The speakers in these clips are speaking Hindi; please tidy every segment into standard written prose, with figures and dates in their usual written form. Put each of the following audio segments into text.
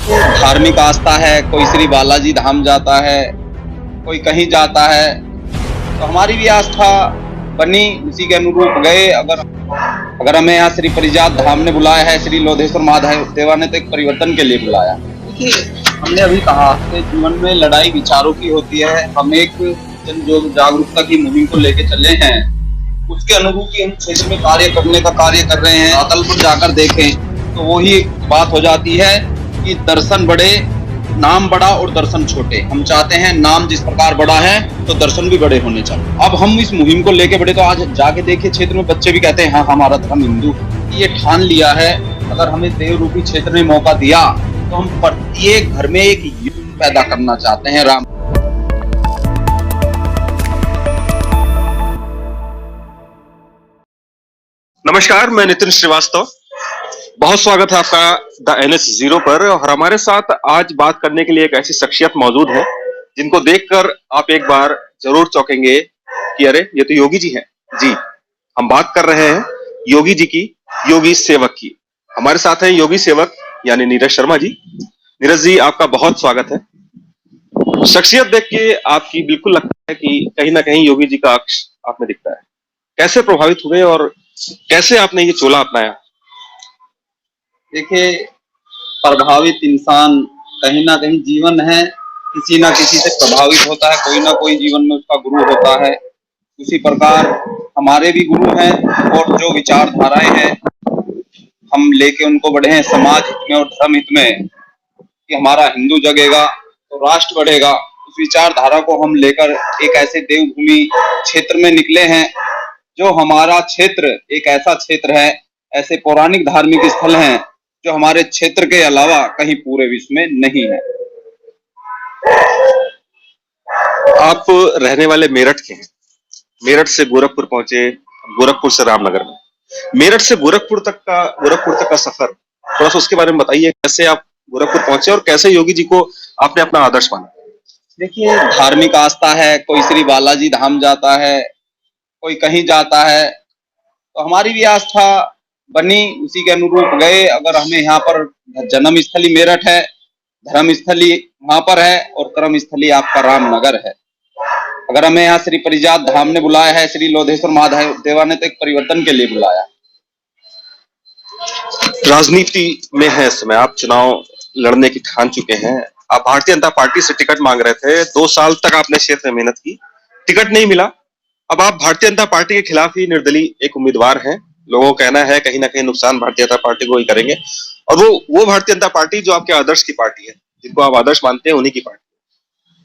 धार्मिक आस्था है, कोई श्री बालाजी धाम जाता है, कोई कहीं जाता है, तो हमारी भी आस्था बनी, उसी के अनुरूप गए। अगर हमें यहाँ श्री परिजात धाम ने बुलाया है, श्री लोधेश्वर महादेवा ने तो एक परिवर्तन के लिए बुलाया। देखिए, हमने अभी कहा कि जीवन में लड़ाई विचारों की होती है। हम एक जन जागरूकता की मुहिम को लेके चले हैं, उसके अनुरूप ही हम क्षेत्र में कार्य करने का कार्य कर रहे हैं। अतल पर जाकर देखें तो वही बात हो जाती है कि दर्शन बड़े, नाम बड़ा और दर्शन छोटे। हम चाहते हैं नाम जिस प्रकार बड़ा है तो दर्शन भी बड़े होने चाहिए। अब हम इस मुहिम को लेके बढ़े तो आज जाके देखिए क्षेत्र में बच्चे भी कहते हैं हाँ हमारा धर्म हिंदू। ये ठान लिया है, अगर हमें देव रूपी क्षेत्र ने मौका दिया तो हम प्रत्येक घर में एक युग पैदा करना चाहते हैं। राम नमस्कार, मैं नितिन श्रीवास्तव। बहुत स्वागत है आपका द NH 0 पर। और हमारे साथ आज बात करने के लिए एक ऐसी शख्सियत मौजूद है जिनको देखकर आप एक बार जरूर चौंकेंगे कि अरे ये तो योगी जी हैं। जी, हम बात कर रहे हैं योगी जी की, योगी सेवक की। हमारे साथ हैं योगी सेवक यानी नीरज शर्मा जी। नीरज जी, आपका बहुत स्वागत है। शख्सियत देख के आपकी बिल्कुल लगता है कि कहीं ना कहीं योगी जी का अक्ष आप में दिखता है। कैसे प्रभावित हुए और कैसे आपने ये चोला अपनाया? देखिए, प्रभावित इंसान कहीं ना कहीं जीवन है, किसी ना किसी से प्रभावित होता है। कोई ना कोई जीवन में उसका गुरु होता है। उसी प्रकार हमारे भी गुरु हैं और जो विचारधाराएं हैं हम लेके उनको बढ़े हैं समाज हित में और धर्म हित में, कि हमारा हिंदू जगेगा तो राष्ट्र बढ़ेगा। उस विचारधारा को हम लेकर एक ऐसे देवभूमि क्षेत्र में निकले हैं जो हमारा क्षेत्र एक ऐसा क्षेत्र है, ऐसे पौराणिक धार्मिक स्थल हैं जो हमारे क्षेत्र के अलावा कहीं पूरे विश्व में नहीं है। आप रहने वाले मेरठ के हैं। मेरठ से गोरखपुर पहुंचे, गोरखपुर से रामनगर में। मेरठ से गोरखपुर तक का सफर, थोड़ा सा उसके बारे में बताइए। कैसे आप गोरखपुर पहुंचे और कैसे योगी जी को आपने अपना आदर्श माना? देखिए, धार्मिक आस्था है, कोई श्री बालाजी धाम जाता है, कोई कहीं जाता है, तो हमारी भी आस्था बनी, उसी के अनुरूप गए। अगर हमें यहाँ पर जन्म स्थली मेरठ है, धर्म स्थली वहां पर है और कर्म स्थली आपका रामनगर है। अगर हमें यहाँ श्री परिजात धाम ने बुलाया है, श्री लोधेश्वर महादेवा ने तो एक परिवर्तन के लिए बुलाया। राजनीति में है इस समय, आप चुनाव लड़ने की ठान चुके हैं। आप भारतीय जनता पार्टी से टिकट मांग रहे थे, 2 साल तक आपने क्षेत्र में मेहनत की, टिकट नहीं मिला। अब आप भारतीय जनता पार्टी के खिलाफ ही निर्दलीय एक उम्मीदवार हैं। लोगों का कहना है कहीं ना कहीं नुकसान भारतीय जनता पार्टी को ही करेंगे, और वो भारतीय जनता पार्टी जो आपके आदर्श की पार्टी है, जिनको आप आदर्श मानते हैं, उन्हीं की पार्टी।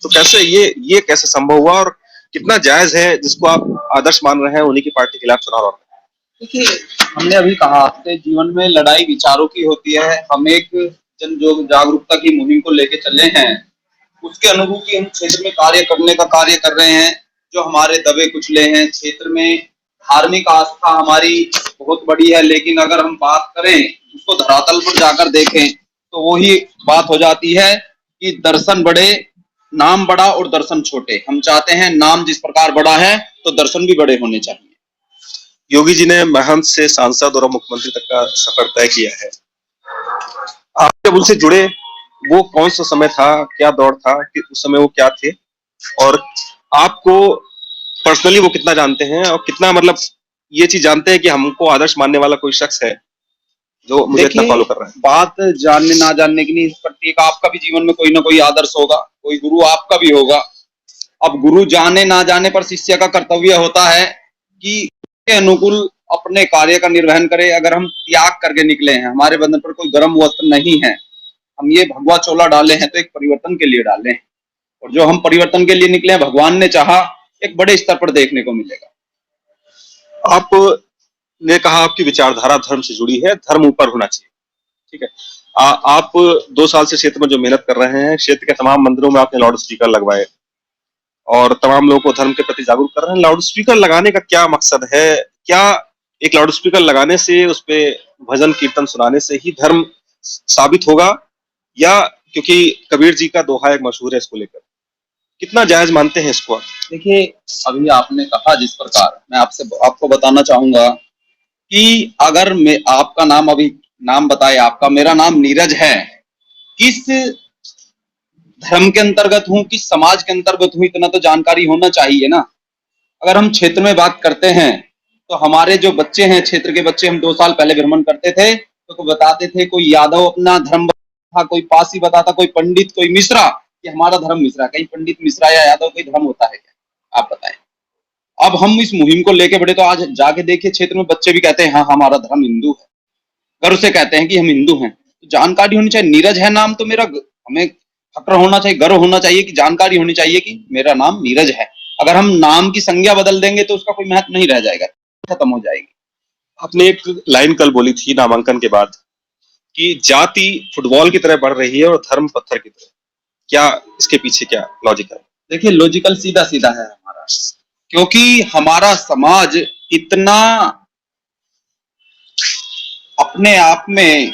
तो कैसे ये कैसे संभव हुआ और कितना जायज है जिसको आप आदर्श मान रहे हैं उन्हीं की पार्टी के खिलाफ चुनाव लड़ रहे हैं? देखिए, हमने अभी कहा कि जीवन में लड़ाई विचारों की होती है। हम एक जन जागरूकता की मुहिम को लेके चले हैं, उसके अनुरूप ही हम क्षेत्र में कार्य करने का कार्य कर रहे हैं। जो हमारे दबे कुचले हैं क्षेत्र में, धार्मिक आस्था हमारी बहुत बड़ी है, लेकिन अगर हम बात करें उसको धरातल पर जाकर देखें तो वही बात हो जाती है कि दर्शन बड़े, नाम बड़ा और दर्शन छोटे। हम चाहते हैं नाम जिस प्रकार बड़ा है तो दर्शन भी बड़े होने चाहिए। योगी जी ने महंत से सांसद और मुख्यमंत्री तक का सफर तय किया है। आप जब उनसे जुड़े, वो कौन सा समय था, क्या दौर था, कि उस समय वो क्या थे, और आपको पर्सनली वो कितना जानते हैं और कितना मतलब ये चीज जानते हैं कि हमको आदर्श मानने वाला कोई शख्स है जो मुझे इतना फॉलो कर रहा है? बात जानने ना जानने की नहीं, प्रत्येक आपका भी जीवन में कोई ना कोई आदर्श होगा, कोई गुरु आपका भी होगा। अब गुरु जाने ना जाने पर शिष्य का कर्तव्य होता है कि के अनुकूल अपने कार्य का निर्वहन करे। अगर हम त्याग करके निकले हैं, हमारे बंधन पर कोई गर्म वस्त्र नहीं है, हम ये भगवा चोला डाले हैं तो एक परिवर्तन के लिए डाले हैं, और जो हम परिवर्तन के लिए निकले हैं भगवान ने चाहा एक बड़े स्तर पर देखने को मिलेगा। आपने कहा आपकी विचारधारा धर्म से जुड़ी है, धर्म ऊपर होना चाहिए, ठीक है। आप 2 साल से क्षेत्र में जो मेहनत कर रहे हैं, क्षेत्र के तमाम मंदिरों में आपने लाउड स्पीकर लगवाए और तमाम लोगों को धर्म के प्रति जागरूक कर रहे हैं। लाउड स्पीकर लगाने का क्या मकसद है? क्या एक लाउड स्पीकर लगाने से, उस पे भजन कीर्तन सुनाने से ही धर्म साबित होगा, या क्योंकि कबीर जी का दोहा एक मशहूर है इसको लेकर, कितना जायज मानते हैं इसको आप? देखिए, अभी आपने कहा जिस प्रकार, मैं आपको बताना चाहूंगा कि अगर मैं आपका नाम, अभी नाम बताए आपका, मेरा नाम नीरज है, किस धर्म के अंतर्गत हूँ, किस समाज के अंतर्गत हूँ, इतना तो जानकारी होना चाहिए ना। अगर हम क्षेत्र में बात करते हैं तो हमारे जो बच्चे हैं, क्षेत्र के बच्चे, हम 2 साल पहले भ्रमण करते थे तो बताते थे कोई यादव अपना धर्म था, कोई पासी बताता, कोई पंडित, कोई मिश्रा, कि हमारा धर्म मिश्रा। कहीं पंडित मिश्रा या यादव कोई धर्म होता है क्या, आप बताएं। अब हम इस मुहिम को लेके बढ़े तो आज जाके देखिए क्षेत्र में बच्चे भी कहते हैं हाँ हमारा धर्म हिंदू है, गर्व से कहते हैं कि हम हिंदू हैं। तो जानकारी होनी चाहिए। नीरज है नाम तो मेरा, हमें फक्र होना चाहिए, गर्व होना चाहिए कि जानकारी होनी चाहिए कि मेरा नाम नीरज है। अगर हम नाम की संज्ञा बदल देंगे तो उसका कोई महत्व नहीं रह जाएगा, खत्म हो जाएगी। आपने एक लाइन कल बोली थी नामांकन के बाद कि जाति फुटबॉल की तरह बढ़ रही है और धर्म पत्थर की तरह। क्या इसके पीछे क्या लॉजिक है? देखिए लॉजिकल सीधा सीधा है हमारा, क्योंकि हमारा समाज इतना अपने आप में,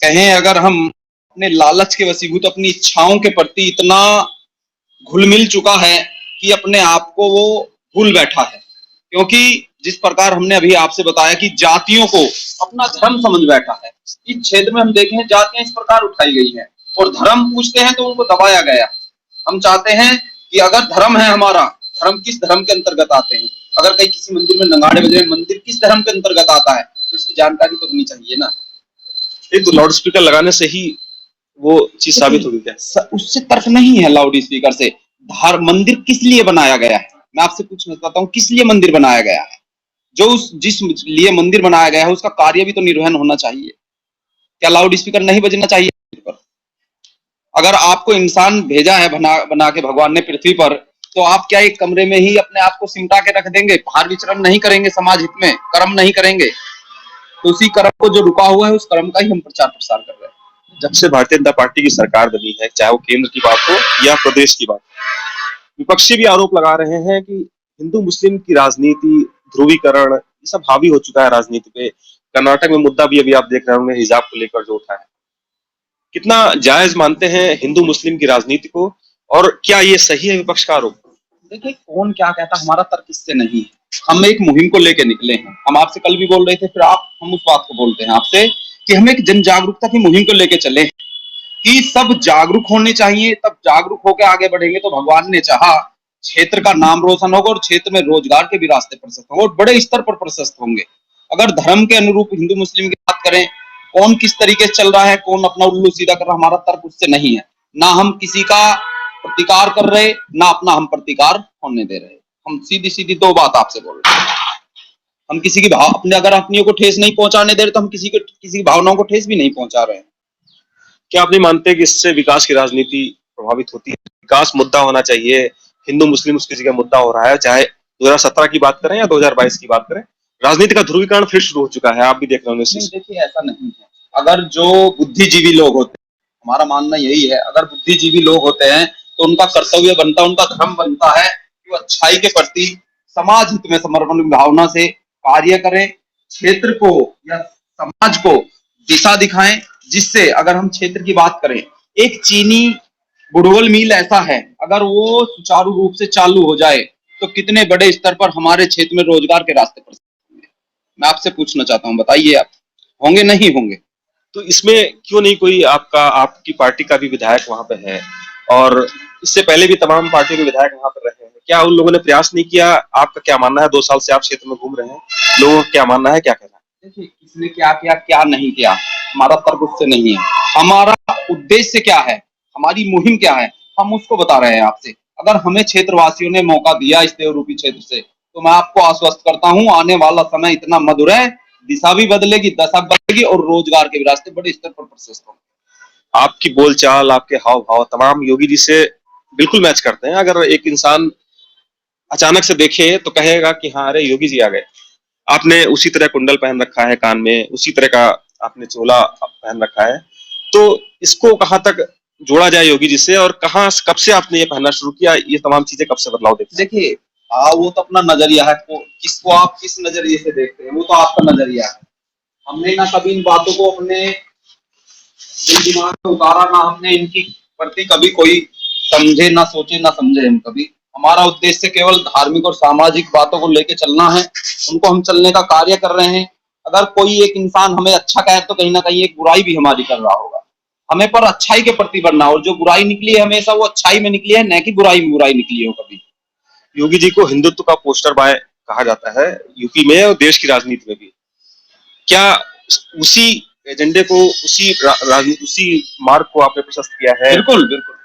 कहें अगर हम अपने लालच के वशीभूत, अपनी इच्छाओं के प्रति इतना घुल मिल चुका है कि अपने आप को वो भूल बैठा है। क्योंकि जिस प्रकार हमने अभी आपसे बताया कि जातियों को अपना धर्म समझ बैठा है, इस क्षेत्र में हम देखें जातियां इस प्रकार उठाई गई हैं और धर्म पूछते हैं तो उनको दबाया गया। हम चाहते हैं कि अगर धर्म है हमारा, धर्म किस धर्म के अंतर्गत आते हैं, अगर कहीं किसी मंदिर में नगाड़े बज रहे हैं, मंदिर किस धर्म के अंतर्गत आता है, तो इसकी जानकारी तो होनी चाहिए ना। एक तो लाउड स्पीकर लगाने से ही वो चीज साबित होगी क्या? उससे तर्क नहीं है लाउड स्पीकर से। मंदिर किस लिए बनाया गया है, मैं आपसे पूछना चाहता हूँ, किस लिए मंदिर बनाया गया है? जो उस जिस लिए मंदिर बनाया गया है उसका कार्य भी तो निर्वहन होना चाहिए। क्या लाउड स्पीकर नहीं बजना चाहिए पर? अगर आपको इंसान भेजा है बना के भगवान ने पृथ्वी पर, तो आप क्या एक कमरे में ही अपने आप को सिमटा के रख देंगे, बाहर विचरण नहीं करेंगे, समाज हित में कर्म नहीं करेंगे? तो उसी कर्म को जो रुका हुआ है उस कर्म का ही हम प्रचार प्रसार कर रहे हैं। जब से भारतीय जनता पार्टी की सरकार बनी है, चाहे वो केंद्र की बात हो या प्रदेश की बात, विपक्षी भी आरोप लगा रहे हैं कि हिंदू मुस्लिम की राजनीति, ध्रुवीकरण, ये सब हावी हो चुका है राजनीति पे। कर्नाटक में मुद्दा भी अभी आप देख रहे होंगे हिजाब को लेकर जो उठा है। कितना जायज मानते हैं हिंदू मुस्लिम की राजनीति को, और क्या ये सही है विपक्ष का आरोप? देखिए कौन क्या कहता, हमारा तर्क इससे नहीं है। हम एक मुहिम को लेकर निकले हैं। हम आपसे कल भी बोल रहे थे, फिर हम उस बात को बोलते हैं आपसे कि हम एक जन जागरूकता की मुहिम को लेकर चले कि सब जागरूक होने चाहिए, तब जागरूक होकर आगे बढ़ेंगे तो भगवान ने चाहा क्षेत्र का नाम रोशन होगा और क्षेत्र में रोजगार के भी रास्ते प्रशस्त होंगे और बड़े स्तर पर प्रशस्त होंगे। अगर धर्म के अनुरूप हिंदू मुस्लिम की बात करें, कौन किस तरीके से चल रहा है, कौन अपना उल्लू सीधा कर रहा है, हमारा तर्क उससे नहीं है। ना हम किसी का प्रतिकार कर रहे, ना अपना हम प्रतिकार होने दे रहे। हम सीधी सीधी दो बात आपसे बोल रहे हैं। हम किसी की भाव अपने अगर अपनियों को ठेस नहीं पहुंचाने दे रहे तो हम किसी की भावनाओं को ठेस भी नहीं पहुंचा रहे हैं। क्या आप नहीं मानते कि इससे विकास की राजनीति प्रभावित होती है? विकास मुद्दा होना चाहिए, हिंदू मुस्लिम उसकी जगह मुद्दा हो रहा है। चाहे 2017 की बात करें या 2022 की बात करें, राजनीति का ध्रुवीकरण फिर शुरू हो चुका है। आप भी देख रहे होंगे। देखिए ऐसा नहीं है। अगर जो बुद्धिजीवी लोग होते हैं, हमारा मानना यही है, अगर बुद्धिजीवी लोग होते हैं तो उनका कर्तव्य बनता है, उनका धर्म बनता है कि वो अच्छाई के प्रति समाज हित में समर्पण भावना से कार्य करें, क्षेत्र को या समाज को दिशा दिखाएं। जिससे अगर हम क्षेत्र की बात करें, एक चीनी गुड़वल मिल ऐसा है, अगर वो सुचारू रूप से चालू हो जाए तो कितने बड़े स्तर पर हमारे क्षेत्र में रोजगार के रास्ते पर होंगे। मैं आपसे पूछना चाहता हूं, बताइए आप होंगे नहीं होंगे? तो इसमें क्यों नहीं कोई आपकी पार्टी का भी विधायक वहां पे है, और इससे पहले भी तमाम पार्टियों के विधायक वहां पर रहे हैं, क्या उन लोगों ने प्रयास नहीं किया? आपका क्या मानना है? 2 साल से आप क्षेत्र में घूम रहे हैं, लोगों का क्या मानना है, क्या कहना है? देखिए किसने क्या किया क्या नहीं किया, हमारा तर्क उससे नहीं है। हमारा उद्देश्य क्या है, हमारी मुहिम क्या है, हम उसको बता रहे हैं आपसे। अगर हमें क्षेत्रवासियों ने मौका दिया इस देवरूपी क्षेत्र से, तो मैं आपको आश्वस्त करता हूं आने वाला समय इतना मधुर है, दिशा भी बदलेगी, दशा बदलेगी और रोजगार के भी रास्ते बड़े स्तर पर प्रशस्त होंगे। आपकी बोलचाल, आपके हाव भाव तमाम योगी जी से बिल्कुल मैच करते हैं। अगर एक इंसान अचानक से देखे तो कहेगा कि हाँ अरे योगी जी आ गए। आपने उसी तरह कुंडल पहन रखा है कान में, उसी तरह का आपने चोला पहन रखा है, तो इसको कहाँ तक जोड़ा जाए योगी जी से, और कहाँ कब से आपने ये पहनना शुरू किया? ये तमाम चीजें कब से बदलाव देखते हैं? देखिए वो तो अपना नजरिया है, किसको आप किस नजरिए से देखते हैं वो तो आपका नजरिया है। हमने ना कभी इन बातों को अपने दिल दिमाग में उतारा, ना हमने इनकी प्रति कभी कोई समझे ना सोचे ना समझे हम कभी। हमारा उद्देश्य केवल धार्मिक और सामाजिक बातों को लेकर चलना है, उनको हम चलने का कार्य कर रहे हैं। अगर कोई एक इंसान हमें अच्छा कहे तो कहीं ना कहीं एक बुराई भी हमारी कर रहा होगा। हमें पर अच्छाई के प्रति बढ़ना, और जो बुराई निकली है हमेशा वो अच्छाई में निकली है, न कि बुराई में बुराई निकली हो कभी। योगी जी को हिंदुत्व का पोस्टर बॉय कहा जाता है यूपी में और देश की राजनीति में भी। क्या उसी एजेंडे को, उसी मार्ग को आपने प्रशस्त किया है? बिल्कुल बिल्कुल,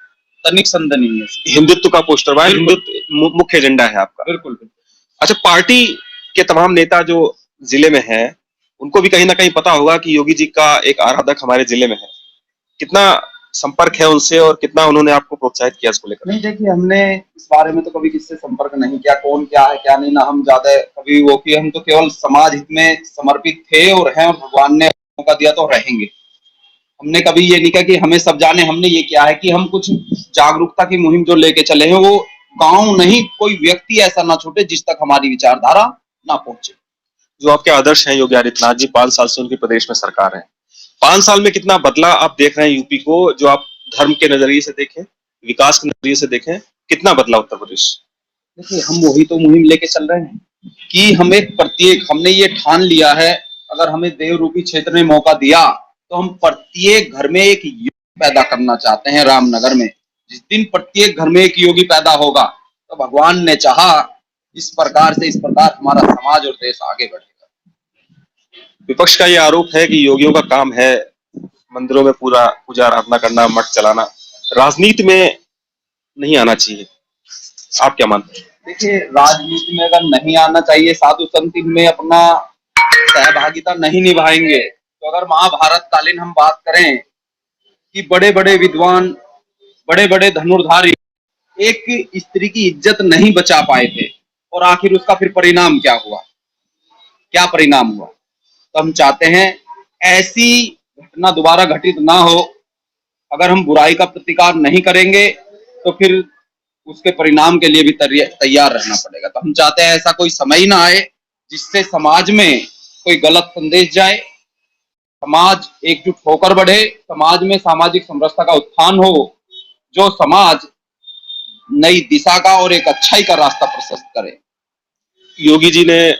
तनिक संदेह नहीं है। हिंदुत्व का पोस्टर बॉय, हिंदुत्व मुख्य एजेंडा है आपका। बिल्कुल बिल्कुल। अच्छा, पार्टी के तमाम नेता जो जिले में हैं, उनको भी कहीं ना कहीं पता होगा कि योगी जी का एक आराधक हमारे जिले में है। कितना संपर्क है उनसे और कितना उन्होंने आपको प्रोत्साहित किया इसको लेकर? नहीं देखिए, हमने इस बारे में तो कभी किससे संपर्क नहीं किया, कौन क्या है क्या नहीं, ना हम ज्यादा कभी वो किए। हम तो केवल समाज हित में समर्पित थे और हैं, और भगवान ने मौका दिया तो रहेंगे। हमने कभी ये नहीं कहा कि हमें सब जाने। हमने ये किया है कि हम कुछ जागरूकता की मुहिम जो लेके चले हैं, वो गांव नहीं, कोई व्यक्ति ऐसा ना छूटे जिस तक हमारी विचारधारा ना पहुंचे। जो आपके आदर्श हैं योगी आदित्यनाथ जी, 5 साल से उनकी प्रदेश में सरकार है, 5 साल में कितना बदला आप देख रहे हैं यूपी को? जो आप धर्म के नजरिए से देखें, विकास के नजरिए से देखें, कितना बदला उत्तर प्रदेश? देखिए, हम वही तो मुहिम लेके चल रहे हैं कि हमें प्रत्येक, हमने ये ठान लिया है, अगर हमें देव रूपी क्षेत्र ने मौका दिया तो हम प्रत्येक घर में एक योगी पैदा करना चाहते हैं रामनगर में। जिस दिन प्रत्येक घर में एक योगी पैदा होगा तो भगवान ने चाहा इस प्रकार हमारा समाज और देश आगे बढ़ेगा। विपक्ष का ये आरोप है कि योगियों का काम है मंदिरों में पूरा पूजा आराधना करना, मठ चलाना, राजनीति में नहीं आना चाहिए। आप क्या मानते हैं? देखिए, राजनीति में अगर नहीं आना चाहिए, साधु संत में अपना सहभागिता नहीं निभाएंगे, तो अगर महाभारत कालीन हम बात करें कि बड़े बड़े विद्वान, बड़े बड़े धनुर्धारी एक स्त्री की इज्जत नहीं बचा पाए थे, और आखिर उसका फिर परिणाम क्या हुआ, क्या परिणाम हुआ? तो हम चाहते हैं ऐसी घटना दोबारा घटित ना हो। अगर हम बुराई का प्रतिकार नहीं करेंगे तो फिर उसके परिणाम के लिए भी तैयार रहना पड़ेगा। तो हम चाहते हैं ऐसा कोई समय ही ना आए जिससे समाज में कोई गलत संदेश जाए, समाज एकजुट होकर बढ़े, समाज में सामाजिक समरसता का उत्थान हो, जो समाज नई दिशा का और एक अच्छाई का रास्ता प्रशस्त करे। योगी जी ने,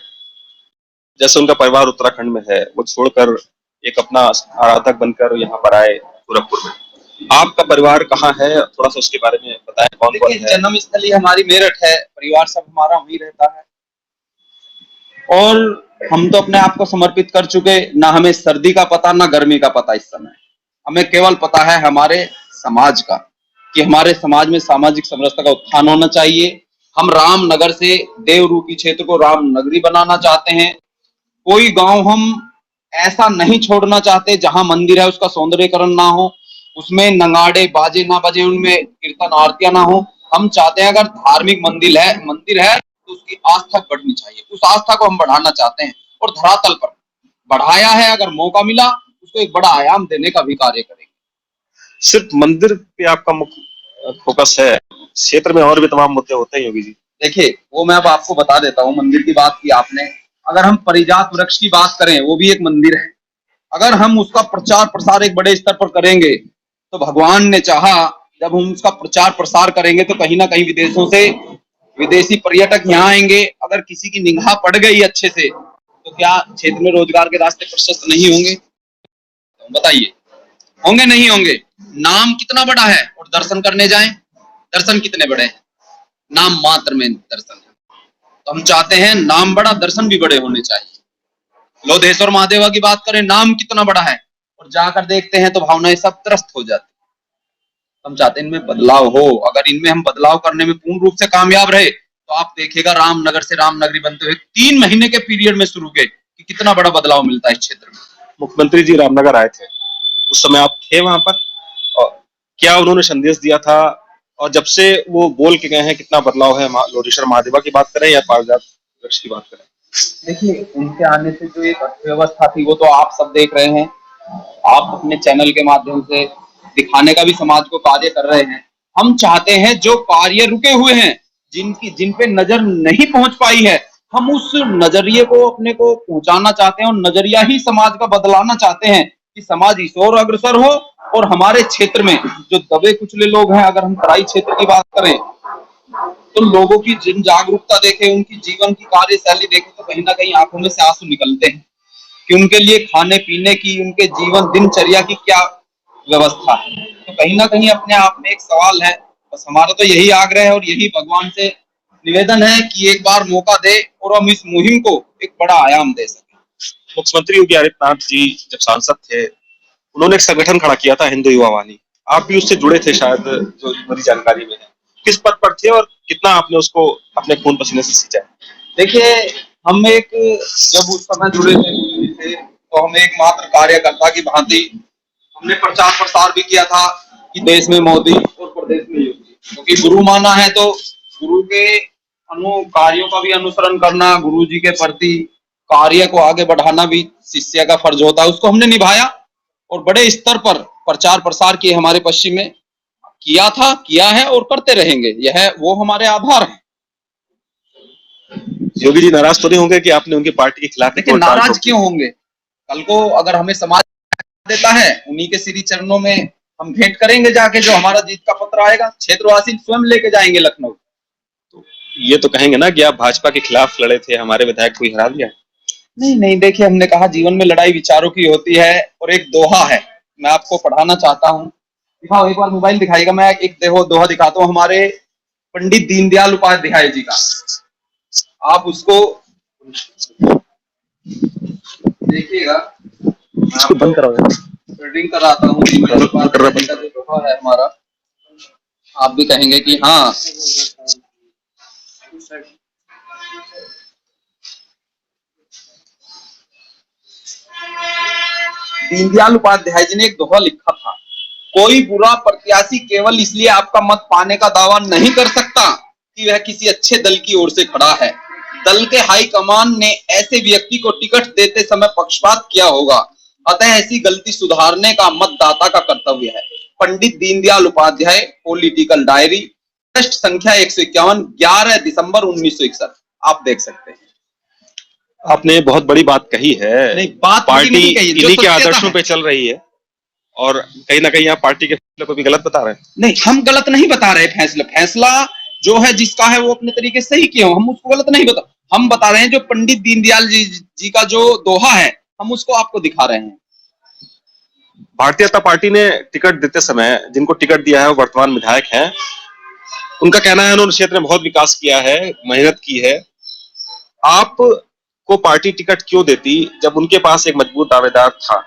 जैसे उनका परिवार उत्तराखंड में है, वो छोड़कर एक अपना आराधक बनकर यहाँ पर आए गोरखपुर में। आपका परिवार कहाँ है? थोड़ा सा उसके बारे में बताएं, कौन कौन है? जन्म स्थली हमारी मेरठ है, परिवार सब हमारा वहीं रहता है, और हम तो अपने आप को समर्पित कर चुके। ना हमें सर्दी का पता, ना गर्मी का पता इस समय। हमें केवल पता है हमारे समाज का, कि हमारे समाज में सामाजिक समरसता का उत्थान होना चाहिए। हम रामनगर से देव रूपी क्षेत्र को राम नगरी बनाना चाहते हैं। कोई गांव हम ऐसा नहीं छोड़ना चाहते जहां मंदिर है उसका सौंदर्यीकरण ना हो, उसमें नगाड़े बाजे ना बजे, उनमें कीर्तन आरतियां ना हो। हम चाहते हैं अगर धार्मिक मंदिर है तो उसकी आस्था बढ़नी चाहिए, उस आस्था को हम बढ़ाना चाहते हैं, और धरातल पर बढ़ाया है। अगर मौका मिला उसको एक बड़ा आयाम देने का भी कार्य करेंगे। सिर्फ मंदिर पे आपका मुख्य फोकस है? क्षेत्र में और भी तमाम मुद्दे होते हैं योगी जी? देखिए, वो मैं अब आपको बता देता हूँ। मंदिर की बात की आपने, अगर हम परिजात वृक्ष की बात करें, वो भी एक मंदिर है। अगर हम उसका प्रचार प्रसार एक बड़े स्तर पर करेंगे तो भगवान ने चाहा जब हम उसका प्रचार प्रसार करेंगे तो कहीं ना कहीं विदेशों से विदेशी पर्यटक यहाँ आएंगे। अगर किसी की निगाह पड़ गई अच्छे से तो क्या क्षेत्र में रोजगार के रास्ते प्रशस्त नहीं होंगे? बताइए, होंगे नहीं होंगे? नाम कितना बड़ा है और दर्शन करने जाएं, दर्शन कितने बड़े हैं, नाम मात्र में दर्शन है। तो हम चाहते हैं नाम बड़ा, दर्शन भी बड़े होने चाहिए। लोधेश्वर महादेवा की बात करें, नाम कितना बड़ा है, और जाकर देखते हैं तो भावनाएं सब त्रस्त हो जाती। हम चाहते हैं इनमें बदलाव हो। अगर इनमें हम बदलाव करने में पूर्ण रूप से कामयाब रहे तो आप देखिएगा रामनगर से रामनगरी बनते हुए 3 महीने के पीरियड में शुरू के कि कितना बड़ा बदलाव मिलता है इस क्षेत्र में। मुख्यमंत्री जी रामनगर आए थे, उस समय आप थे वहां पर, और क्या उन्होंने संदेश दिया था? और जब से वो बोल के गए हैं, कितना बदलाव है? लोधेश्वर महादेवा की बात करें या पारिजात वृक्ष की बात करें? देखिए, उनके आने से जो एक अर्थव्यवस्था थी वो तो आप सब देख रहे हैं। आप अपने चैनल के माध्यम से दिखाने का भी समाज को कार्य कर रहे हैं। हम चाहते हैं जो कार्य रुके हुए हैं, जिन पे नजर नहीं पहुंच पाई है, हम उस नजरिए को अपने को पहुंचाना चाहते हैं, और नजरिया ही समाज का बदलाना चाहते हैं कि समाज इस ओर अग्रसर हो। और हमारे क्षेत्र में जो दबे कुचले लोग हैं, अगर हम तराई क्षेत्र की बात करें तो लोगों की जन जागरूकता देखें, उनकी जीवन की कार्यशैली देखें तो कहीं ना कहीं आंखों में से आंसू निकलते हैं कि उनके लिए खाने पीने की, उनके जीवन दिनचर्या की क्या व्यवस्था है। तो कहीं ना कहीं अपने आप में एक सवाल है। बस हमारा तो यही आग्रह है और यही भगवान से निवेदन है कि एक बार मौका दे और हम इस मुहिम को एक बड़ा आयाम दे सकें। मुख्यमंत्री योगी आदित्यनाथ जी जब सांसद थे, उन्होंने एक संगठन खड़ा किया था हिंदू युवा वाणी। आप भी उससे जुड़े थे शायद, जो मेरी जानकारी में है। किस पद पर थे और कितना आपने उसको अपने खून पसीने से सींचा? देखिए, हम एक जब उस समय जुड़े थे तो हम एक मात्र कार्यकर्ता की भांति हमने प्रचार प्रसार भी किया था कि देश में मोदी और प्रदेश में योगी, क्योंकि गुरु माना है तो गुरु के कार्यों का भी अनुसरण करना, गुरु जी के प्रति कार्य को आगे बढ़ाना भी शिष्य का फर्ज होता है। उसको हमने निभाया और बड़े स्तर पर प्रचार प्रसार किए हमारे पश्चिम में, किया था, किया है और करते रहेंगे। यह वो हमारे आधार है। योगी जी नाराज तो नहीं होंगे कि आपने उनकी पार्टी के खिलाफ? देखिए, नाराज क्यों होंगे? कल को अगर हमें समाज देता है, उन्हीं के श्री चरणों में हम भेंट करेंगे जाके। जो हमारा जीत का पत्र आएगा क्षेत्रवासी स्वयं लेके जाएंगे लखनऊ। तो ये तो कहेंगे ना कि आप भाजपा के खिलाफ लड़े थे, हमारे विधायक को हरा दिया? नहीं नहीं, देखिए, हमने कहा जीवन में लड़ाई विचारों की होती है और एक दोहा है, मैं आपको पढ़ाना चाहता हूँ। दिखाओ, एक बार मोबाइल दिखाइएगा। मैं एक दोहा दिखाता हूँ हमारे पंडित दीनदयाल उपाध्याय जी का। आप उसको देखिएगा। इसको बंद कराओ। रीडिंग कराता हूँ दीनदयाल उपाध्याय जी का जो दोहा है हमारा, आप भी कहेंगे कि हाँ। दीनदयाल उपाध्याय जी ने एक दोहा लिखा था, कोई बुरा प्रत्याशी केवल इसलिए आपका मत पाने का दावा नहीं कर सकता कि वह किसी अच्छे दल की ओर से खड़ा है। दल के हाईकमान ने ऐसे व्यक्ति को टिकट देते समय पक्षपात किया होगा, अतः ऐसी गलती सुधारने का मतदाता का कर्तव्य है। पंडित दीनदयाल उपाध्याय, पॉलिटिकल डायरी, पृष्ठ संख्या 151, 11 दिसंबर 1961। आप देख सकते हैं। आपने बहुत बड़ी बात कही है। नहीं, बात पार्टी इन्हीं के आदर्शों पे चल रही है और कहीं ना कहीं आप पार्टी के फैसले को भी गलत बता रहे हैं। नहीं, हम गलत नहीं बता रहे। फैसला जो है जिसका है वो अपने तरीके से ही किए हो, हम उसको गलत नहीं बता। हम बता रहे हैं जो पंडित दीनदयाल जी का जो दोहा है, हम उसको आपको दिखा रहे हैं। भारतीय जनता पार्टी ने टिकट देते समय जिनको टिकट दिया है वो वर्तमान विधायक हैं। उनका कहना है उन्होंने क्षेत्र में बहुत विकास किया है, मेहनत की है। आप को पार्टी टिकट क्यों देती जब उनके पास एक मजबूत दावेदार था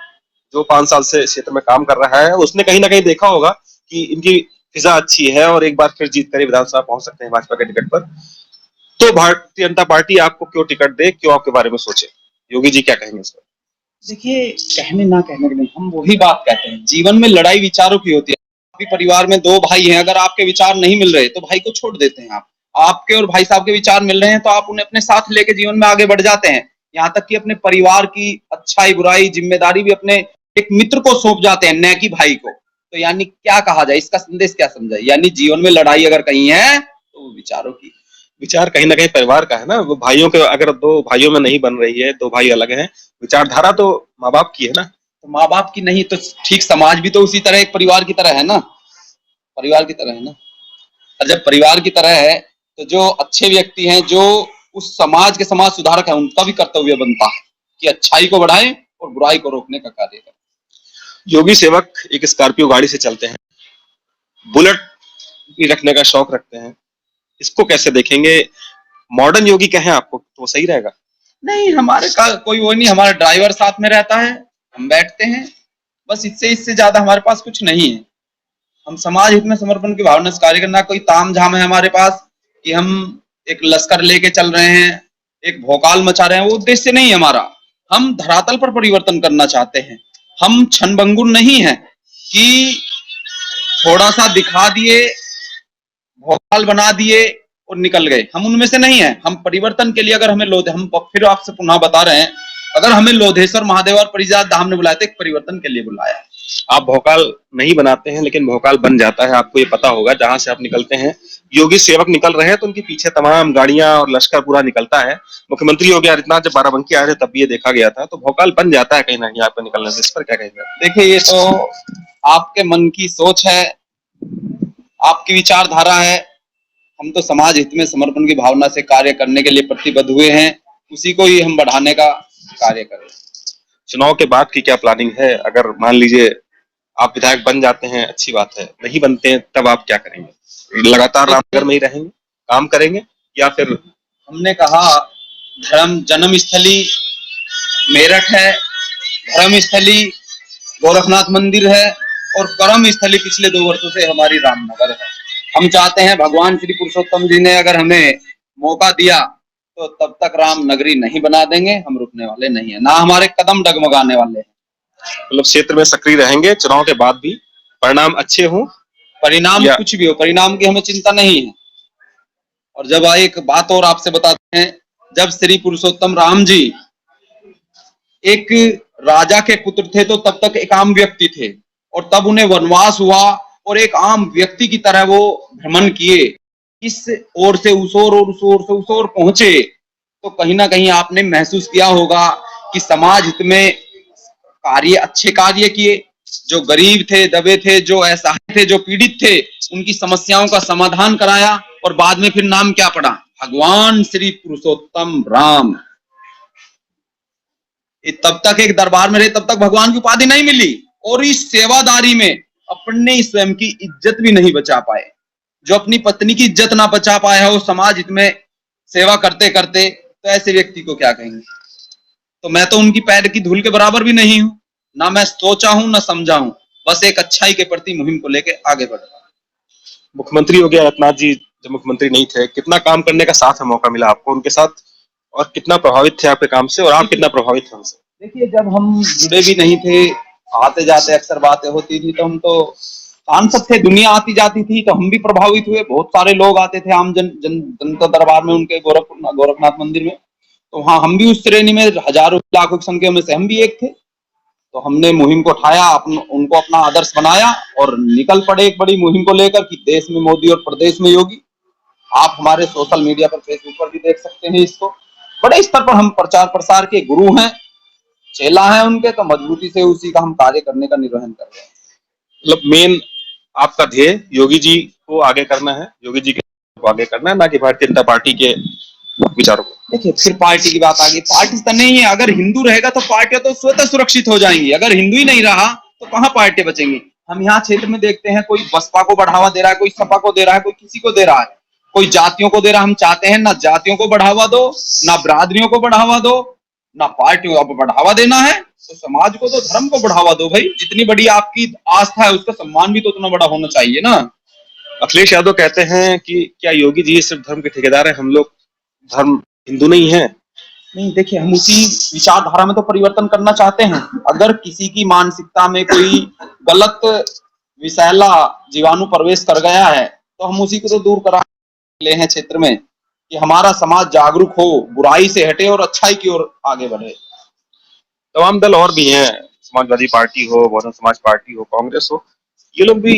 जो 5 साल से क्षेत्र में काम कर रहा है? उसने कहीं ना कहीं देखा होगा कि इनकी फिजा अच्छी है और एक बार फिर जीत कर विधानसभा पहुंच सकते हैं भाजपा के टिकट पर। तो भारतीय जनता पार्टी आपको क्यों टिकट दे, क्यों आपके बारे में सोचे? योगी जी क्या कहेंगे इस पर? देखिए, कहने ना कहने के नहीं, हम वही बात कहते हैं, जीवन में लड़ाई विचारों की होती है। आपके परिवार में 2 भाई हैं, अगर आपके विचार नहीं मिल रहे तो भाई को छोड़ देते हैं आप। आपके और भाई साहब के विचार मिल रहे हैं तो आप उन्हें अपने साथ लेके जीवन में आगे बढ़ जाते हैं। यहाँ तक कि अपने परिवार की अच्छाई बुराई जिम्मेदारी भी अपने एक मित्र को सौंप जाते हैं, न कि भाई को। तो यानी क्या कहा जाए, इसका संदेश क्या समझाए? यानी जीवन में लड़ाई अगर कहीं है तो वो विचारों की। विचार कहीं ना कहीं परिवार का है ना। वो भाइयों के, अगर 2 भाइयों में नहीं बन रही है, 2 भाई अलग हैं, विचारधारा तो माँ बाप की है ना। तो माँ बाप की नहीं तो ठीक समाज भी तो उसी तरह एक परिवार की तरह है ना, परिवार की तरह है ना। और जब परिवार की तरह है तो जो अच्छे व्यक्ति हैं, जो उस समाज के समाज सुधारक हैं, उनका भी कर्तव्य बनता है कि अच्छाई को बढ़ाएं और बुराई को रोकने का कार्य करें। योगी सेवक एक स्कॉर्पियो गाड़ी से चलते हैं, बुलेट भी रखने का शौक रखते हैं, इसको कैसे देखेंगे? मॉडर्न योगी कहें आपको तो वो सही रहेगा? नहीं, हमारे का कोई वो नहीं, हमारा ड्राइवर साथ में रहता है, हम बैठते हैं, बस इससे ज्यादा हमारे पास कुछ नहीं है। हम समाज हित में समर्पण की भावना से कार्य करना। कोई ताम झाम है हमारे पास कि हम एक लश्कर लेके चल रहे हैं, एक भौकाल मचा रहे हैं, वो उद्देश्य नहीं है हमारा। हम धरातल पर परिवर्तन करना चाहते हैं। हम क्षणभंगुर नहीं है कि थोड़ा सा दिखा दिए, भौकाल बना दिए और निकल गए। हम उनमें से नहीं है। हम परिवर्तन के लिए, अगर हमें हम फिर आपसे पुनः बता रहे हैं, अगर हमें लोधेश्वर महादेव और परिजात धाम ने बुलाया तो एक परिवर्तन के लिए बुलाया है। आप भौकाल नहीं बनाते हैं लेकिन भौकाल बन जाता है, आपको ये पता होगा। जहां से आप निकलते हैं, योगी सेवक निकल रहे हैं तो उनके पीछे तमाम गाड़ियां और लश्कर पूरा निकलता है। मुख्यमंत्री योगी आदित्यनाथ जब बाराबंकी आए थे तब भी ये देखा गया था। तो भौकाल बन जाता है कहीं ना कहीं आपको निकलने से। इस पर क्या कहेंगे? देखिए, ये तो आपके मन की सोच है, आपकी विचारधारा है। हम तो समाज हित में समर्पण की भावना से कार्य करने के लिए प्रतिबद्ध हुए हैं, उसी को ही हम बढ़ाने का कार्य करें। चुनाव के बाद की क्या प्लानिंग है? अगर मान लीजिए आप विधायक बन जाते हैं, अच्छी बात है, नहीं बनते हैं तब आप क्या करेंगे? लगातार रामनगर में ही रहेंगे, काम करेंगे, या फिर? हमने कहा धर्म जन्म स्थली मेरठ है, धर्म स्थली गोरखनाथ मंदिर है और कर्म स्थली पिछले 2 वर्षों से हमारी रामनगर है। हम चाहते हैं भगवान श्री पुरुषोत्तम जी ने अगर हमें मौका दिया तो तब तक राम नगरी नहीं बना देंगे, हम रुकने वाले नहीं है, ना हमारे कदम डगमगाने वाले हैं। मतलब क्षेत्र में सक्रिय रहेंगे, चुनाव के बाद भी परिणाम अच्छे हों? परिणाम कुछ भी हो, परिणाम की हमें चिंता नहीं है। और जब एक बात और आपसे बताते हैं, जब श्री पुरुषोत्तम राम जी एक राजा के पुत्र थे तो तब तक एक आम व्यक्ति थे, और तब उन्हें वनवास हुआ और एक आम व्यक्ति की तरह वो भ्रमण किए, इस ओर से उस ओर और उस ओर से उस ओर पहुंचे, तो कहीं ना कहीं आपने महसूस किया होगा कि समाज हित में कार्य, अच्छे कार्य किए, जो गरीब थे, दबे थे, जो असहाय थे, जो पीड़ित थे, उनकी समस्याओं का समाधान कराया, और बाद में फिर नाम क्या पड़ा? भगवान श्री पुरुषोत्तम राम। तब तक एक दरबार में रहे, तब तक भगवान की उपाधि नहीं मिली, और इस सेवादारी में अपने स्वयं की इज्जत भी नहीं बचा पाए। जो अपनी पत्नी की इज्जत ना बचा पाया है वो समाज हित में सेवा करते करते, तो ऐसे व्यक्ति को क्या कहेंगे? तो मैं तो उनकी पैर की धूल के बराबर भी नहीं हूं, ना मैं सोचा हूं ना समझा हूं, बस एक अच्छाई के प्रति मुहिम को लेकर आगे बढ़ रहा हूं। मुख्यमंत्री योगी आदित्यनाथ जी जब मुख्यमंत्री नहीं थे, कितना काम करने का साथ है मौका मिला आपको उनके साथ, और कितना प्रभावित थे आपके काम से, और आप कितना प्रभावित थे उनसे? देखिए, जब हम जुड़े भी नहीं थे, आते जाते अक्सर बातें होती थी, तो हम तो सांसद थे, दुनिया आती जाती थी, तो हम भी प्रभावित हुए। बहुत सारे लोग आते थे आम जनता दरबार में, उनके गोरखनाथ मंदिर में, तो हाँ, हम भी उस श्रेणी में, हजारों लाखों की संख्या में से हम भी एक थे। तो हमने मुहिम को उठाया, उनको अपना आदर्श बनाया और निकल पड़े एक बड़ी मुहिम को लेकर कि देश में मोदी और प्रदेश में योगी। आप हमारे सोशल मीडिया पर, फेसबुक पर भी देख सकते हैं इसको। बड़े स्तर पर हम प्रचार प्रसार के गुरु हैं, चेला है उनके, तो मजबूती से उसी का हम कार्य करने का निर्वहन कर रहे हैं। मतलब मेन आपका ध्येय योगी जी को आगे करना है, योगी जी को आगे करना है, ना कि भारतीय जनता पार्टी के विचारों को? देखिए, फिर पार्टी की बात आ गई। पार्टी तो नहीं है, अगर हिंदू रहेगा तो पार्टियां तो स्वतः सुरक्षित हो जाएंगी। अगर हिंदू ही नहीं रहा तो कहाँ पार्टियां बचेंगी? हम यहाँ क्षेत्र में देखते हैं, कोई बसपा को बढ़ावा दे रहा है, कोई सपा को दे रहा है, कोई किसी को दे रहा है, कोई जातियों को दे रहा है। हम चाहते हैं ना जातियों को बढ़ावा दो, ना बिरादरियों को बढ़ावा दो, ना पार्टियों को बढ़ावा देना है, तो समाज को तो, धर्म को बढ़ावा दो भाई। जितनी बड़ी आपकी आस्था है उसका सम्मान भी तो उतना बड़ा होना चाहिए ना। अखिलेश यादव कहते हैं कि क्या योगी जी सिर्फ धर्म के ठेकेदार हैं, हम लोग धर्म हिंदू नहीं है? नहीं, देखिए, हम उसी विचारधारा में तो परिवर्तन करना चाहते हैं। अगर किसी की मानसिकता में कोई गलत विषैला जीवाणु प्रवेश कर गया है तो हम उसी को तो दूर करा ले हैं क्षेत्र में, कि हमारा समाज जागरूक हो, बुराई से हटे और अच्छाई की ओर आगे बढ़े। तमाम दल और भी हैं, समाजवादी पार्टी हो, बहुजन समाज पार्टी हो, कांग्रेस हो, ये लोग भी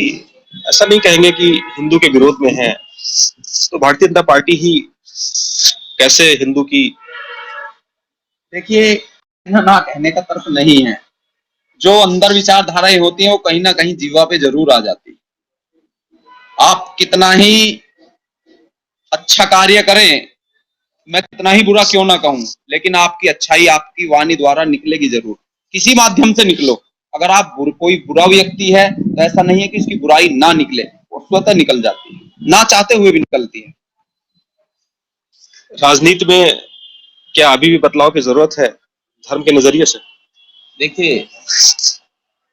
ऐसा नहीं कहेंगे कि हिंदू के विरोध में हैं। तो भारतीय जनता पार्टी ही कैसे हिंदू की? देखिए, ना कहने का तर्क नहीं है। जो अंदर विचारधाराएं होती हैं वो कहीं ना कहीं जीवा पे जरूर आ जाती है। आप कितना ही अच्छा कार्य करें, मैं कितना ही बुरा क्यों ना कहूं, लेकिन आपकी अच्छाई आपकी वाणी द्वारा निकलेगी जरूर, किसी माध्यम से निकलो। अगर आप कोई बुरा व्यक्ति है तो ऐसा नहीं है कि उसकी बुराई ना निकले, वो स्वतः निकल जाती है, ना चाहते हुए भी निकलती है। राजनीति में क्या अभी भी बदलाव की जरूरत है धर्म के नजरिए से? देखिए,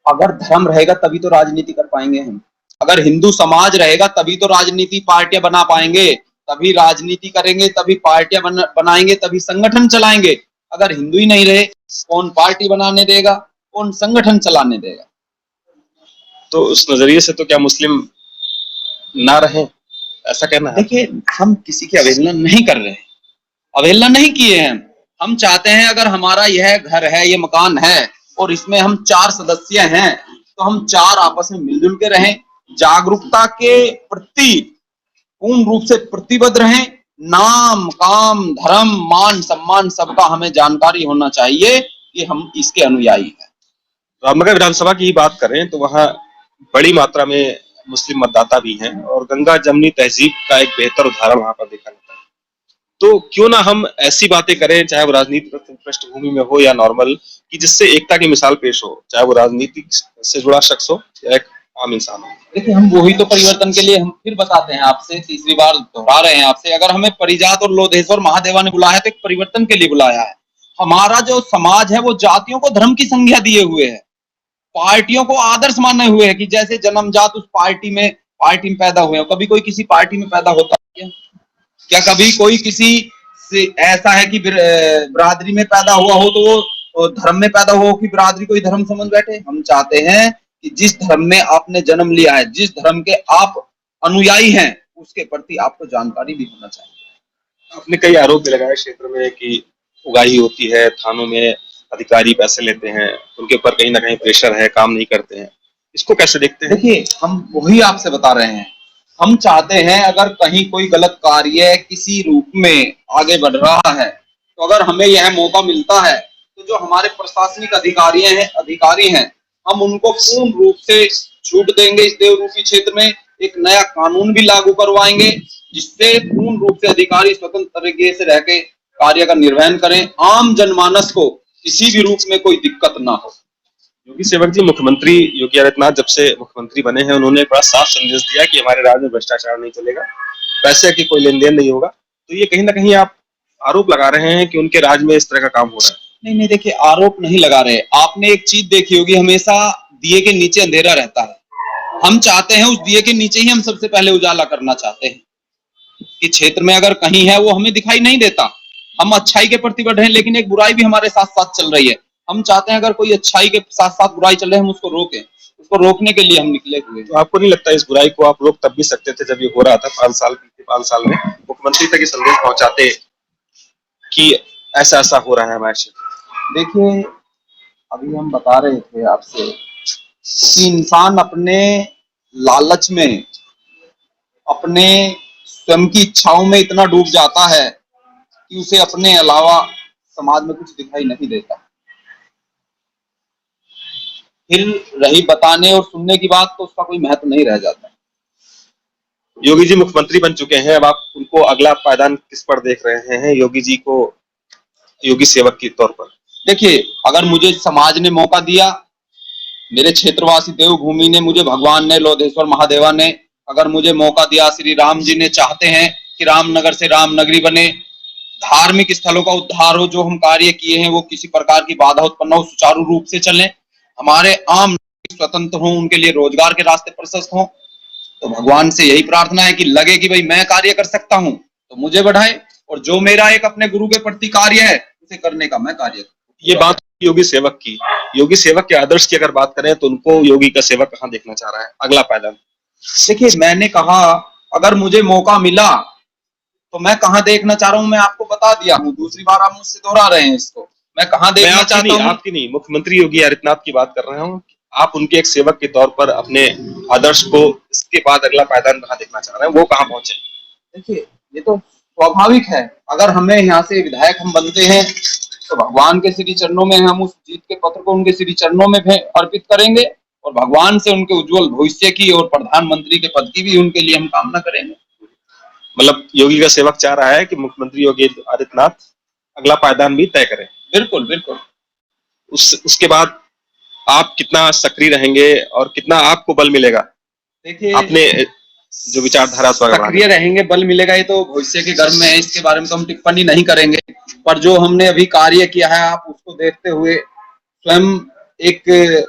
अगर धर्म रहेगा तभी तो राजनीति कर पाएंगे हम। अगर हिंदू समाज रहेगा तभी तो राजनीति पार्टियां बना पाएंगे, तभी राजनीति करेंगे, तभी पार्टियां बनाएंगे, तभी संगठन चलाएंगे। अगर हिंदू ही नहीं रहे, कौन पार्टी बनाने देगा, कौन संगठन चलाने देगा? तो उस नजरिए से तो क्या मुस्लिम ना रहे, ऐसा कहना है? देखिए, हम किसी की अवहेलना नहीं कर रहे हैं, अवहेलना नहीं किए हैं। हम चाहते हैं अगर हमारा यह घर है, ये मकान है और इसमें हम 4 सदस्य हैं, तो हम 4 आपस में मिलजुल के रहें, जागरूकता के प्रति पूर्ण रूप से प्रतिबद्ध रहें। नाम, काम, धर्म, मान, सम्मान सबका हमें जानकारी होना चाहिए कि हम इसके अनुयायी हैं। रामनगर विधानसभा की ही बात करें तो वहाँ बड़ी मात्रा में मुस्लिम मतदाता भी हैं, और गंगा जमनी तहजीब का एक बेहतर उदाहरण वहां पर देखा जाता है। तो क्यों ना हम ऐसी बातें करें, चाहे वो राजनीतिक पृष्ठभूमि में हो या नॉर्मल, कि जिससे एकता की मिसाल पेश हो, चाहे वो राजनीति से जुड़ा शख्स हो या एक आम इंसान हो। देखिए, हम वही तो परिवर्तन के लिए हम फिर बताते हैं आपसे, तीसरी बार दोहरा रहे हैं आपसे, अगर हमें परिजात और लोधेश्वर महादेवा ने बुलाया है तो एक परिवर्तन के लिए बुलाया है। हमारा जो समाज है वो जातियों को धर्म की संज्ञा दिए हुए है, पार्टियों को आदर्श माने हुए है कि जैसे जन्मजात उस पार्टी में पैदा हुए हो। कभी कोई किसी पार्टी में पैदा होता है क्या? कभी कोई किसी से ऐसा है कि बिरादरी में पैदा हुआ हो तो वो धर्म में पैदा हुआ हो कि बिरादरी को ही धर्म समझ बैठे? हम चाहते हैं कि जिस धर्म में आपने जन्म लिया है, जिस धर्म के आप अनुयायी हैं, उसके प्रति आपको जानकारी भी होना चाहिए। आपने कई आरोप भी लगाए क्षेत्र में कि उगाही होती है, थानों में अधिकारी पैसे लेते हैं, उनके ऊपर कहीं ना कहीं प्रेशर है, काम नहीं करते हैं। इसको कैसे देखते हैं? देखिए, हम वही आपसे बता रहे हैं, हम चाहते हैं अगर कहीं कोई गलत कार्य किसी रूप में आगे बढ़ रहा है तो अगर हमें यह मौका मिलता है तो जो हमारे प्रशासनिक अधिकारी हैं, हम उनको पूर्ण रूप से छूट देंगे। इस देवरूपी क्षेत्र में एक नया कानून भी लागू करवाएंगे जिससे पूर्ण रूप से अधिकारी स्वतंत्र तरीके से रह के कार्य का निर्वहन करें, आम जनमानस को किसी भी रूप में कोई दिक्कत ना हो। योगी सेवक जी, मुख्यमंत्री योगी आदित्यनाथ जब से मुख्यमंत्री बने हैं, उन्होंने एक बड़ा साफ संदेश दिया कि हमारे राज्य में भ्रष्टाचार नहीं चलेगा, पैसे की कोई लेन देन नहीं होगा। तो ये कहीं ना कहीं आप आरोप लगा रहे हैं कि उनके राज्य में इस तरह का काम हो रहा है। नहीं नहीं, देखिए, आरोप नहीं लगा रहे। आपने एक चीज देखी होगी, हमेशा दिए के नीचे अंधेरा रहता है। हम चाहते हैं उस दिए के नीचे ही हम सबसे पहले उजाला करना चाहते हैं कि क्षेत्र में अगर कहीं है वो हमें दिखाई नहीं देता। हम अच्छाई के प्रति बढ़ रहे हैं लेकिन एक बुराई भी हमारे साथ साथ चल रही है। हम चाहते हैं अगर कोई अच्छाई के साथ साथ बुराई चल रही है हम उसको रोकें, उसको रोकने के लिए हम निकले हुए हैं। तो आपको नहीं लगता इस बुराई को आप रोक तब भी सकते थे जब ये हो रहा था? 5 साल में मुख्यमंत्री तक ये संदेश पहुंचाते कि ऐसा ऐसा हो रहा है हमारे क्षेत्र। देखिए, अभी हम बता रहे थे आपसे कि इंसान अपने लालच में, अपने स्वयं की इच्छाओं में इतना डूब जाता है कि उसे अपने अलावा समाज में कुछ दिखाई नहीं देता। फिर रही बताने और सुनने की बात तो उसका कोई महत्व नहीं रह जाता। योगी जी मुख्यमंत्री बन चुके हैं, अब आप उनको अगला पायदान किस पर देख रहे हैं, योगी जी को योगी सेवक के तौर पर? देखिए, अगर मुझे समाज ने मौका दिया, मेरे क्षेत्रवासी देवभूमि ने मुझे, भगवान ने, लोधेश्वर महादेवा ने अगर मुझे मौका दिया, श्री राम जी ने चाहते हैं कि रामनगर से रामनगरी बने, धार्मिक स्थलों का उद्धार हो, जो हम कार्य किए हैं वो किसी प्रकार की बाधा उत्पन्न हो, सुचारू रूप से चलें, हमारे आम स्वतंत्र हों, उनके लिए रोजगार के रास्ते प्रशस्त हों, तो भगवान से यही प्रार्थना है कि लगे कि भाई मैं कार्य कर सकता हूं तो मुझे बढ़ाए, और जो मेरा एक अपने गुरु के प्रति कार्य है उसे करने का मैं कार्य करूं। ये बात योगी सेवक की, योगी सेवक के आदर्श की अगर बात करें तो उनको योगी का सेवक कहाँ देखना चाह रहा है अगला पायदान? देखिए, मैंने कहा अगर मुझे मौका मिला तो मैं कहाँ देखना चाह रहा हूँ, मैं आपको बता दिया हूँ, दूसरी बार आप मुझसे दोहरा रहे हैं इसको। मैं कहाँ देखना चाहता हूँ? आपकी नहीं, मुख्यमंत्री योगी आदित्यनाथ की बात कर रहा हूँ। आप उनके एक सेवक के तौर पर अपने आदर्श को इसके बाद अगला पायदान कहाँ देखना चाह रहे हैं, वो कहाँ पहुंचे? देखिए, ये तो स्वाभाविक है, अगर हमें यहाँ से विधायक हम बनते हैं तो भगवान के श्री चरणों में हम उस जीत के पत्र को उनके श्री चरणों में अर्पित करेंगे और भगवान से उनके उज्जवल भविष्य की और प्रधानमंत्री के पद की भी उनके लिए हम कामना करेंगे। मतलब योगी का सेवक चाह रहा है कि मुख्यमंत्री योगी आदित्यनाथ अगला पायदान भी तय करें? बिल्कुल बिल्कुल। उसके बाद आप कितना सक्रिय रहेंगे और कितना आपको बल मिलेगा? देखिए, अपने जो विचारधारा सक्रिय रहेंगे, बल मिलेगा, ये तो भविष्य के गर्भ में है, इसके बारे में तो हम टिप्पणी नहीं करेंगे। पर जो हमने अभी कार्य किया है आप उसको देखते हुए स्वयं एक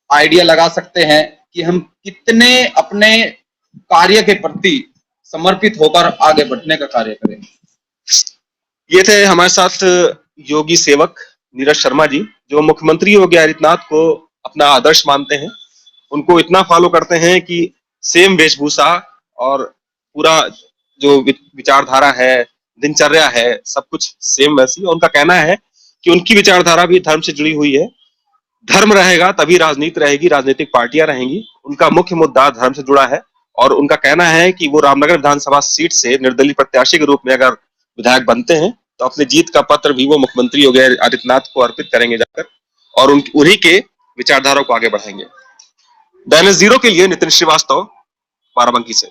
आइडिया लगा सकते हैं कि हम कितने अपने कार्य के प्रति समर्पित होकर आगे बढ़ने का कार्य करेंगे। ये थे हमारे साथ योगी सेवक नीरज शर्मा जी, जो मुख्यमंत्री योगी आदित्यनाथ को अपना आदर्श मानते हैं, उनको इतना फॉलो करते हैं कि सेम वेशभूषा और पूरा जो विचारधारा है, दिनचर्या है, सब कुछ सेम वैसी। उनका कहना है कि उनकी विचारधारा भी धर्म से जुड़ी हुई है, धर्म रहेगा तभी राजनीति रहेगी, राजनीतिक पार्टियां रहेंगी। उनका मुख्य मुद्दा धर्म से जुड़ा है और उनका कहना है कि वो रामनगर विधानसभा सीट से निर्दलीय प्रत्याशी के रूप में अगर विधायक बनते हैं तो अपनी जीत का पत्र भी वो मुख्यमंत्री योगी आदित्यनाथ को अर्पित करेंगे जाकर और उन्हीं के विचारधारा को आगे बढ़ाएंगे। दैनिक जीरो के लिए नितिन श्रीवास्तव, बाराबंकी से।